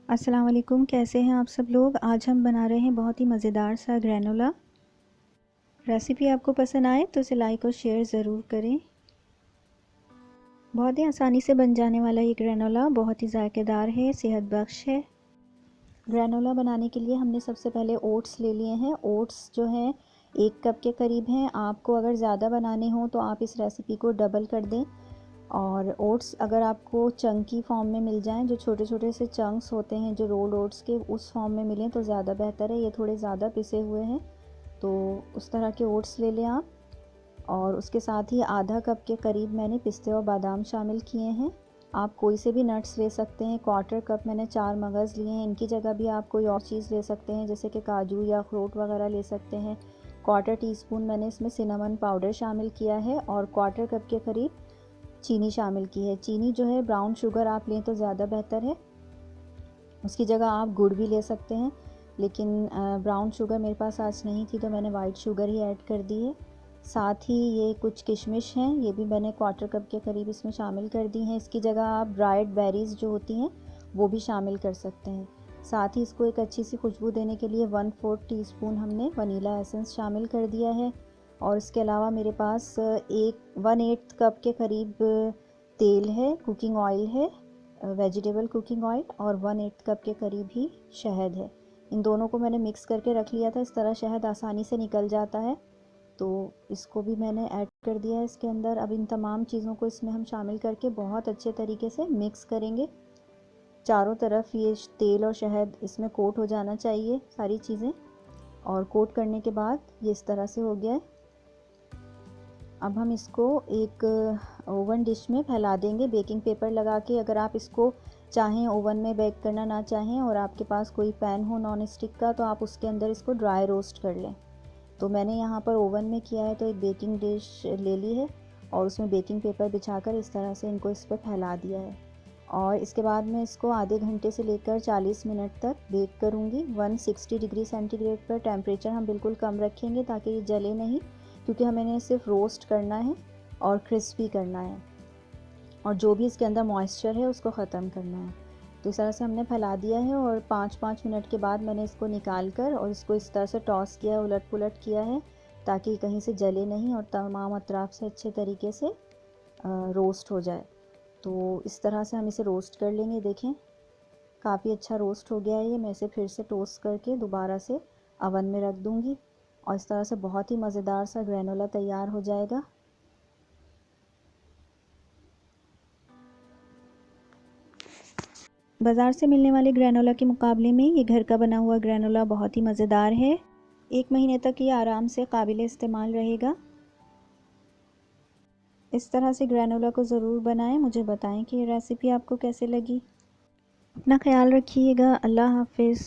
अस्सलाम वालेकुम, कैसे हैं आप सब लोग। आज हम बना रहे हैं बहुत ही मज़ेदार सा ग्रैनोला। रेसिपी आपको पसंद आए तो इसे लाइक और शेयर ज़रूर करें। बहुत ही आसानी से बन जाने वाला ये ग्रैनोला बहुत ही जायकेदार है, सेहत बख्श है। ग्रैनोला बनाने के लिए हमने सबसे पहले ओट्स ले लिए हैं। ओट्स जो हैं 1 कप के करीब हैं। आपको अगर ज़्यादा बनाने हो तो आप इस रेसिपी को डबल कर दें। और ओट्स अगर आपको चंकी फॉर्म में मिल जाएं, जो छोटे छोटे से चंक्स होते हैं जो रोल ओट्स के, उस फॉर्म में मिलें तो ज़्यादा बेहतर है। ये थोड़े ज़्यादा पिसे हुए हैं तो उस तरह के ओट्स ले लें आप। और उसके साथ ही आधा कप के करीब मैंने पिस्ते और बादाम शामिल किए हैं। आप कोई से भी नट्स ले सकते हैं। 1/4 कप मैंने 4 मगज़ लिए हैं। इनकी जगह भी आप कोई और चीज़ ले सकते हैं, जैसे कि काजू या अखरोट वगैरह ले सकते हैं। 1/4 टीस्पून मैंने इसमें सिनेमन पाउडर शामिल किया है और 1/4 कप के करीब चीनी शामिल की है। चीनी जो है ब्राउन शुगर आप लें तो ज़्यादा बेहतर है। उसकी जगह आप गुड़ भी ले सकते हैं, लेकिन ब्राउन शुगर मेरे पास आज नहीं थी तो मैंने वाइट शुगर ही ऐड कर दी है। साथ ही ये कुछ किशमिश हैं, ये भी मैंने 1/4 कप के करीब इसमें शामिल कर दी हैं। इसकी जगह आप ड्राइड बेरीज़ जो होती हैं वो भी शामिल कर सकते हैं। साथ ही इसको एक अच्छी सी खुशबू देने के लिए 1/4 टीस्पून हमने वनीला एसेंस शामिल कर दिया है। और इसके अलावा मेरे पास 1/8 कप के करीब तेल है, कुकिंग ऑयल है, वेजिटेबल कुकिंग ऑयल, और 1/8 कप के करीब ही शहद है। इन दोनों को मैंने मिक्स करके रख लिया था। इस तरह शहद आसानी से निकल जाता है तो इसको भी मैंने ऐड कर दिया है इसके अंदर। अब इन तमाम चीज़ों को इसमें हम शामिल करके बहुत अच्छे तरीके से मिक्स करेंगे। चारों तरफ ये तेल और शहद इसमें कोट हो जाना चाहिए सारी चीज़ें। और कोट करने के बाद ये इस तरह से हो गया है। अब हम इसको एक ओवन डिश में फैला देंगे बेकिंग पेपर लगा के। अगर आप इसको चाहें ओवन में बेक करना ना चाहें और आपके पास कोई पैन हो नॉन स्टिक का, तो आप उसके अंदर इसको ड्राई रोस्ट कर लें। तो मैंने यहाँ पर ओवन में किया है तो एक बेकिंग डिश ले ली है और उसमें बेकिंग पेपर बिछाकर इस तरह से इनको इस पर फैला दिया है। और इसके बाद मैं इसको आधे घंटे से लेकर 40 मिनट तक बेक करूँगी। 160 डिग्री सेंटीग्रेड पर टेम्परेचर हम बिल्कुल कम रखेंगे ताकि ये जले नहीं, क्योंकि हमें इन्हें सिर्फ रोस्ट करना है और क्रिस्पी करना है और जो भी इसके अंदर मॉइस्चर है उसको ख़त्म करना है। तो इस तरह से हमने फैला दिया है और 5-5 मिनट के बाद मैंने इसको निकाल कर और इसको इस तरह से टॉस किया, उलट पुलट किया है ताकि कहीं से जले नहीं और तमाम अतराफ से अच्छे तरीके से रोस्ट हो जाए। तो इस तरह से हम इसे रोस्ट कर लेंगे। देखें काफ़ी अच्छा रोस्ट हो गया है ये। मैं इसे फिर से टोस्ट करके दोबारा से अवन में रख दूँगी और इस तरह से बहुत ही मज़ेदार सा ग्रैनोला तैयार हो जाएगा। बाज़ार से मिलने वाले ग्रैनोला के मुकाबले में ये घर का बना हुआ ग्रैनोला बहुत ही मज़ेदार है। 1 महीने तक ये आराम से काबिल इस्तेमाल रहेगा। इस तरह से ग्रैनोला को ज़रूर बनाएं। मुझे बताएं कि ये रेसिपी आपको कैसे लगी। अपना ख्याल रखिएगा। अल्लाह हाफ़िज़।